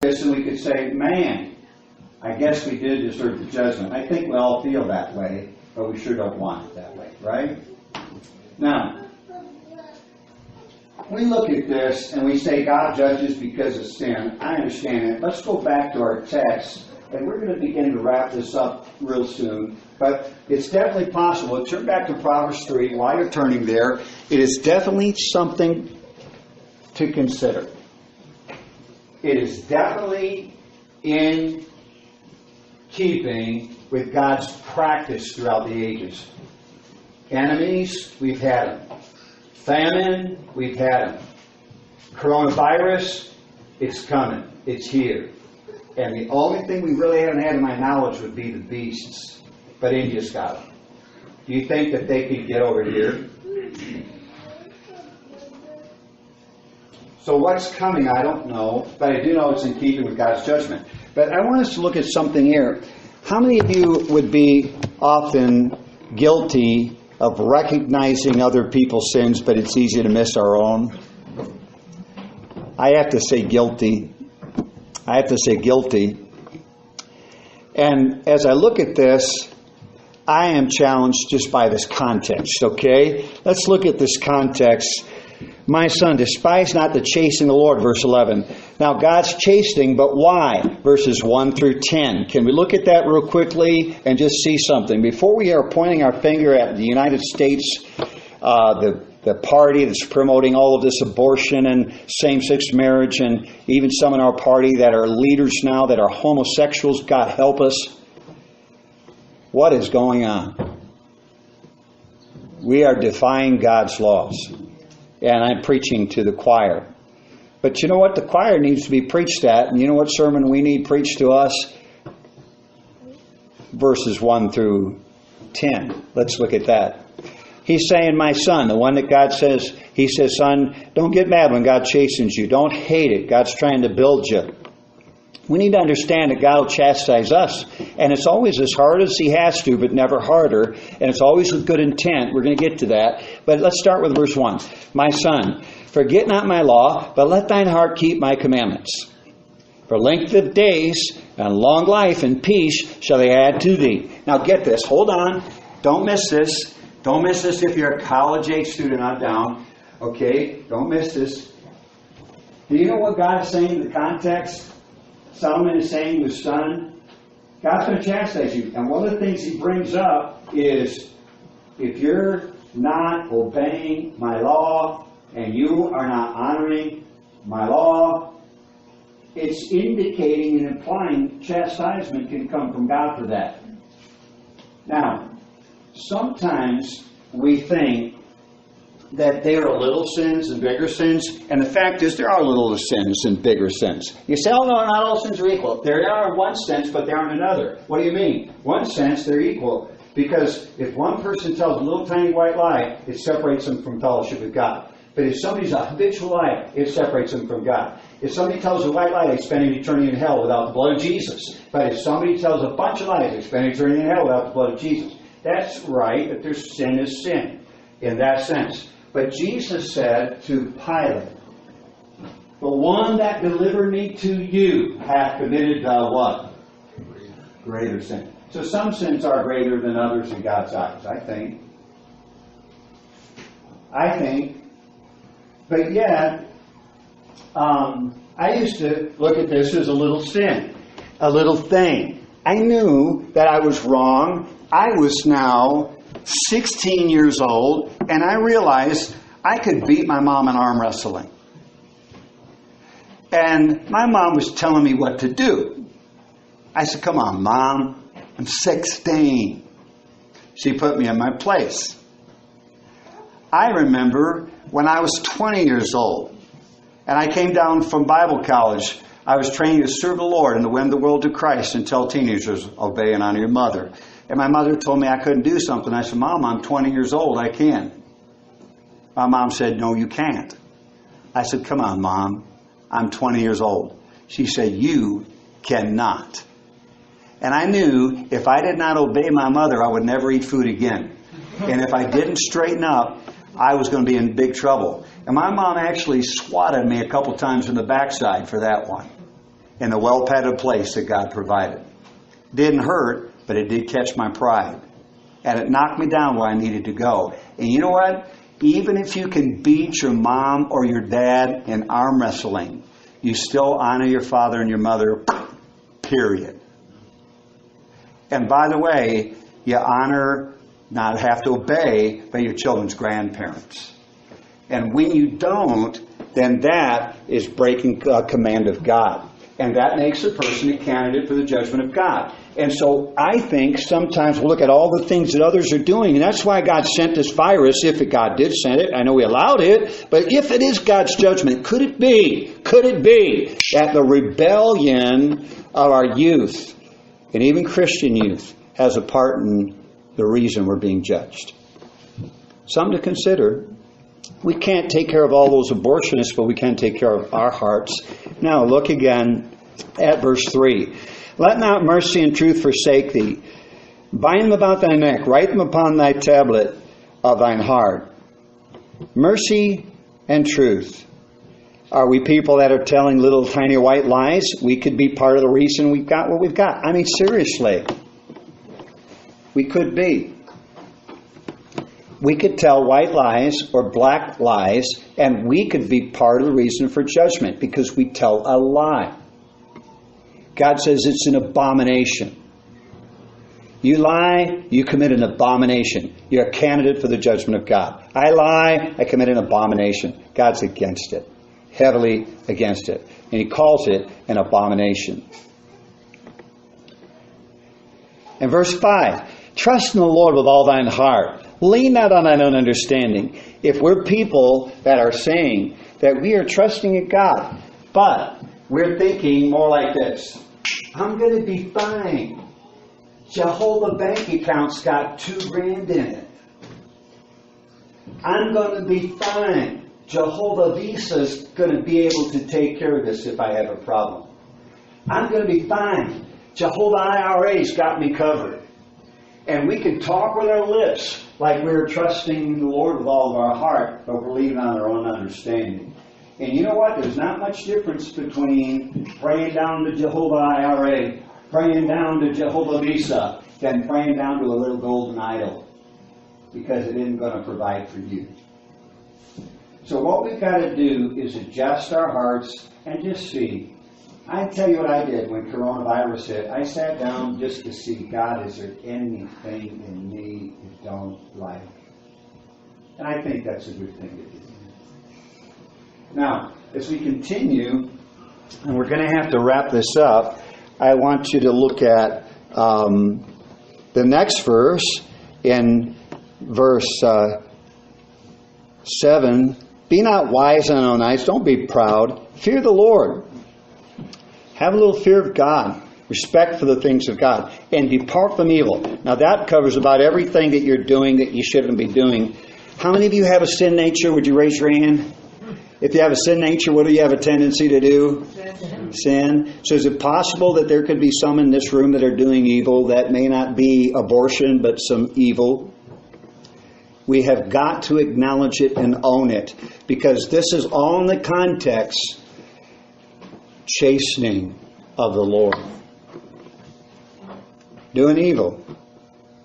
this and we could say, man, I guess we did deserve the judgment. I think we all feel that way, but we sure don't want it that way, right? Now, we look at this and we say God judges because of sin. I understand it. Let's go back to our text, and we're going to begin to wrap this up real soon. But it's definitely possible. Turn back to Proverbs 3 while you're turning there. It is definitely something to consider. It is definitely in keeping with God's practice throughout the ages. Enemies, we've had them. Famine, we've had them. Coronavirus, it's coming. It's here. And the only thing we really haven't had in my knowledge would be the beasts. But India's got them. Do you think that they could get over here? So what's coming, I don't know. But I do know it's in keeping with God's judgment. But I want us to look at something here. How many of you would be often guilty of recognizing other people's sins, but it's easy to miss our own? I have to say guilty. I have to say guilty. And as I look at this, I am challenged just by this context, okay? Let's look at this context. My son, despise not the chastening of the Lord, verse 11. Now, God's chastening, but why? Verses 1 through 10. Can we look at that real quickly and just see something? Before we are pointing our finger at the United States, the party that's promoting all of this abortion and same-sex marriage, and even some in our party that are leaders now that are homosexuals, God help us. What is going on? We are defying God's laws. And I'm preaching to the choir. But you know what? The choir needs to be preached at. And you know what sermon we need preached to us? Verses 1 through 10. Let's look at that. He's saying, my son, the one that God says, he says, son, don't get mad when God chastens you. Don't hate it. God's trying to build you. We need to understand that God will chastise us. And it's always as hard as He has to, but never harder. And it's always with good intent. We're going to get to that. But let's start with verse 1. My son, forget not my law, but let thine heart keep my commandments. For length of days and long life and peace shall they add to thee. Now get this. Hold on. Don't miss this. Don't miss this if you're a college-age student on down. Okay? Don't miss this. Do you know what God is saying in the context? Solomon is saying to his son, God's going to chastise you. And one of the things he brings up is, if you're not obeying my law and you are not honoring my law, it's indicating and implying chastisement can come from God for that. Now, sometimes we think that there are little sins and bigger sins, and the fact is there are little sins and bigger sins. You say, oh no, not all sins are equal. They are in one sense, but they aren't in another. What do you mean? One sense, they're equal. Because if one person tells a little tiny white lie, it separates them from fellowship with God. But if somebody's a habitual liar, it separates them from God. If somebody tells a white lie, they spend an eternity in hell without the blood of Jesus. But if somebody tells a bunch of lies, they spend an eternity in hell without the blood of Jesus. That's right, that their sin is sin in that sense. But Jesus said to Pilate, the one that delivered me to you hath committed the what? Greater sin. So some sins are greater than others in God's eyes, I think. But yet, I used to look at this as a little sin, a little thing. I knew that I was wrong. I was now 16 years old, and I realized I could beat my mom in arm wrestling. And my mom was telling me what to do. I said, come on, Mom, I'm 16. She put me in my place. I remember when I was 20 years old, and I came down from Bible college. I was training to serve the Lord and to win the world to Christ and tell teenagers, obey and honor your mother. And my mother told me I couldn't do something. I said, Mom, I'm 20 years old. I can. My mom said, no, you can't. I said, come on, Mom. I'm 20 years old. She said, you cannot. And I knew if I did not obey my mother, I would never eat food again. And if I didn't straighten up, I was going to be in big trouble. And my mom actually swatted me a couple times in the backside for that one. in the well-padded place that God provided. Didn't hurt, but it did catch my pride. And it knocked me down where I needed to go. And you know what? Even if you can beat your mom or your dad in arm wrestling, you still honor your father and your mother, period. And by the way, you honor, not have to obey, but your children's grandparents. And when you don't, then that is breaking a command of God. And that makes a person a candidate for the judgment of God. And so I think sometimes we'll look at all the things that others are doing, and that's why God sent this virus, if God did send it. I know He allowed it, but if it is God's judgment, could it be that the rebellion of our youth, and even Christian youth, has a part in the reason we're being judged? Something to consider. We can't take care of all those abortionists, but we can take care of our hearts. Now, look again at verse 3. Let not mercy and truth forsake thee. Bind them about thy neck. Write them upon thy tablet of thine heart. Mercy and truth. Are we people that are telling little tiny white lies? We could be part of the reason we've got what we've got. I mean, seriously. We could be. We could tell white lies or black lies, and we could be part of the reason for judgment because we tell a lie. God says it's an abomination. You lie, you commit an abomination. You're a candidate for the judgment of God. I lie, I commit an abomination. God's against it, heavily against it. And He calls it an abomination. And verse 5, trust in the Lord with all thine heart. Lean not on thine own understanding. If we're people that are saying that we are trusting in God, but we're thinking more like this: I'm going to be fine. Jehovah bank account's got $2,000 in it. I'm going to be fine. Jehovah Visa's going to be able to take care of this if I have a problem. I'm going to be fine. Jehovah IRA's got me covered. And we can talk with our lips like we're trusting the Lord with all of our heart, but we're leaning on our own understanding. And you know what? There's not much difference between praying down to Jehovah IRA, praying down to Jehovah Visa, than praying down to a little golden idol, because it isn't going to provide for you. So what we've got to do is adjust our hearts and just see. I tell you what I did when coronavirus hit. I sat down just to see, God, is there anything in me you don't like? And I think that's a good thing to do. Now, as we continue, and we're going to have to wrap this up, I want you to look at the next verse, in verse 7. Be not wise in thine own eyes. Don't be proud. Fear the Lord. Have a little fear of God. Respect for the things of God. And depart from evil. Now that covers about everything that you're doing that you shouldn't be doing. How many of you have a sin nature? Would you raise your hand? If you have a sin nature, what do you have a tendency to do? Sin. So is it possible that there could be some in this room that are doing evil that may not be abortion, but some evil? We have got to acknowledge it and own it, because this is all in the context, chastening of the Lord. Doing evil.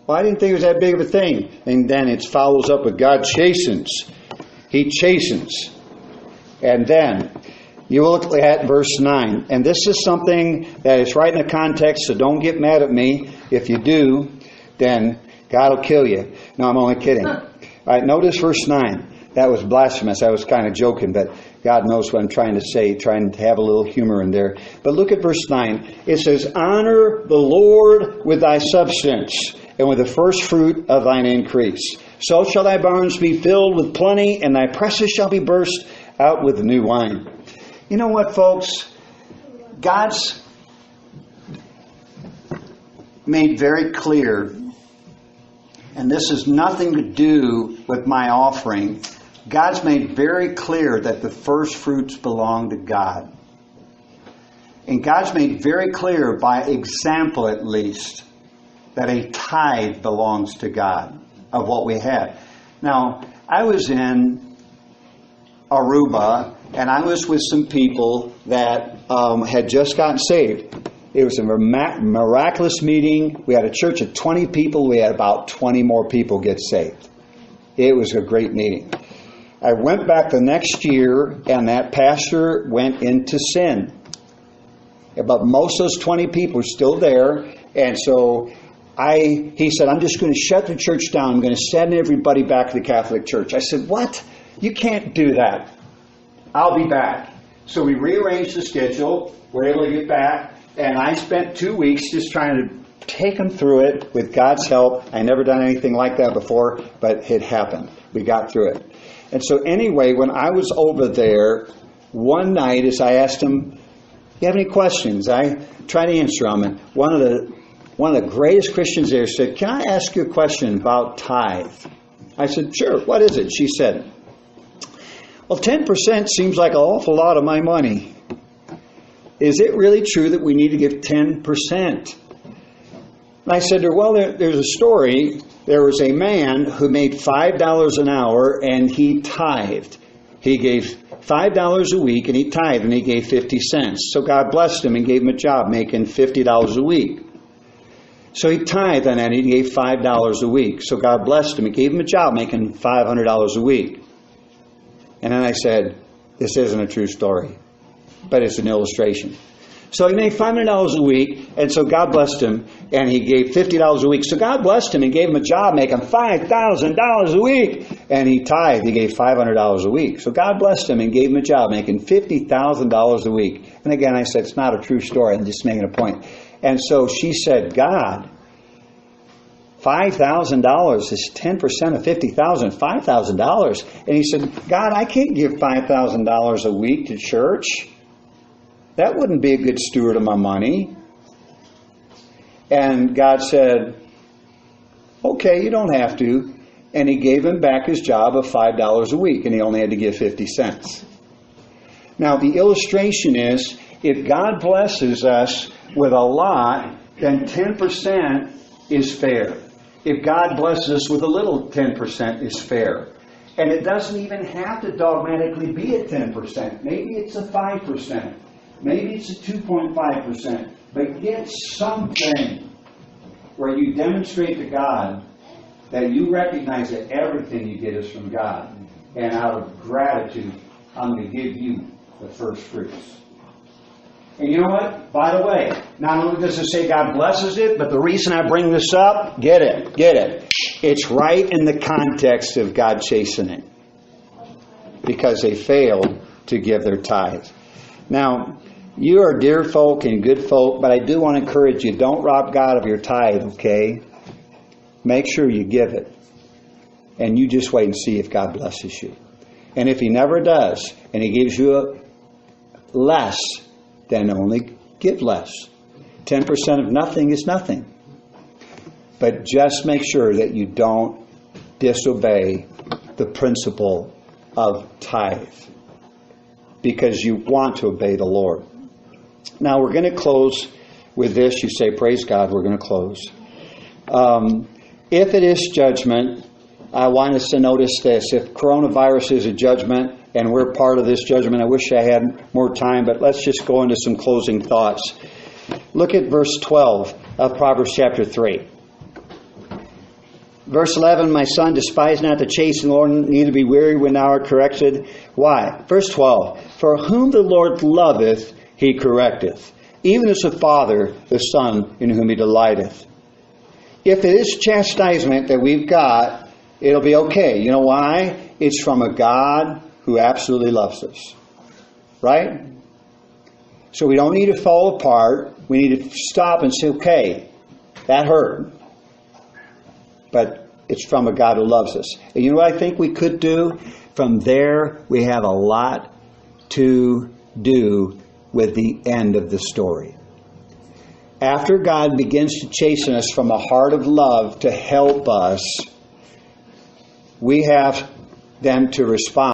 Well, I didn't think it was that big of a thing. And then it follows up with God chastens. He chastens. And then you look at verse 9. And this is something that is right in the context, so don't get mad at me. If you do, then God will kill you. No, I'm only kidding. All right, notice verse 9. That was blasphemous. I was kind of joking, but God knows what I'm trying to say, trying to have a little humor in there. But look at verse 9. It says, honor the Lord with thy substance, and with the first fruit of thine increase. So shall thy barns be filled with plenty, and thy presses shall be burst out with new wine. You know what, folks? God's made very clear, and this has nothing to do with my offering. God's made very clear that the first fruits belong to God. And God's made very clear, by example at least, that a tithe belongs to God of what we have. Now, I was in Aruba, and I was with some people that had just gotten saved. It was a miraculous meeting. We had a church of 20 people. We had about 20 more people get saved. It was a great meeting. I went back the next year, and that pastor went into sin. But most of those 20 people are still there. And so he said, I'm just going to shut the church down. I'm going to send everybody back to the Catholic Church. I said, what? You can't do that. I'll be back. So we rearranged the schedule. We're able to get back. And I spent 2 weeks just trying to take them through it with God's help. I never done anything like that before, but it happened. We got through it. And so anyway, when I was over there, one night as I asked them, you have any questions? I tried to answer them. And one of the greatest Christians there said, can I ask you a question about tithe? I said, sure. What is it? She said, well, 10% seems like an awful lot of my money. Is it really true that we need to give 10%? And I said to her, well, there's a story. There was a man who made $5 an hour and he tithed. He gave $5 a week and he tithed and he gave 50 cents. So God blessed him and gave him a job making $50 a week. So he tithed on that and he gave $5 a week. So God blessed him and gave him a job making $500 a week. And then I said, this isn't a true story, but it's an illustration. So he made $500 a week, and so God blessed him, and he gave $50 a week. So God blessed him and gave him a job making $5,000 a week, and he tithed. He gave $500 a week. So God blessed him and gave him a job making $50,000 a week. And again, I said, it's not a true story. I'm just making a point. And so she said, God, $5,000 is 10% of $50,000, $5,000. And he said, God, I can't give $5,000 a week to church. That wouldn't be a good steward of my money. And God said, okay, you don't have to. And he gave him back his job of $5 a week, and he only had to give 50 cents. Now, the illustration is, if God blesses us with a lot, then 10% is fair. If God blesses us with a little, 10% is fair. And it doesn't even have to dogmatically be at 10%. Maybe it's a 5%. Maybe it's a 2.5%. But get something where you demonstrate to God that you recognize that everything you get is from God. And out of gratitude, I'm going to give you the first fruits. And you know what? By the way, not only does it say God blesses it, but the reason I bring this up, get it. It's right in the context of God chastening. Because they failed to give their tithe. Now, you are dear folk and good folk, but I do want to encourage you, don't rob God of your tithe, okay? Make sure you give it. And you just wait and see if God blesses you. And if He never does, and He gives you less, then only give less. 10% of nothing is nothing. But just make sure that you don't disobey the principle of tithe. Because you want to obey the Lord. Now we're going to close with this. You say, praise God, we're going to close. If it is judgment, I want us to notice this. If coronavirus is a judgment, and we're part of this judgment, I wish I had more time, but let's just go into some closing thoughts. Look at verse 12 of Proverbs chapter 3. Verse 11, my son, despise not the chasten, Lord, neither be weary when thou art corrected. Why? Verse 12, for whom the Lord loveth, He correcteth, even as a father the son in whom He delighteth. If it is chastisement that we've got, it'll be okay. You know why? It's from a God who absolutely loves us. Right? So we don't need to fall apart. We need to stop and say, okay, that hurt. But it's from a God who loves us. And you know what I think we could do? From there, we have a lot to do with the end of the story. After God begins to chasten us from a heart of love to help us, we have then to respond.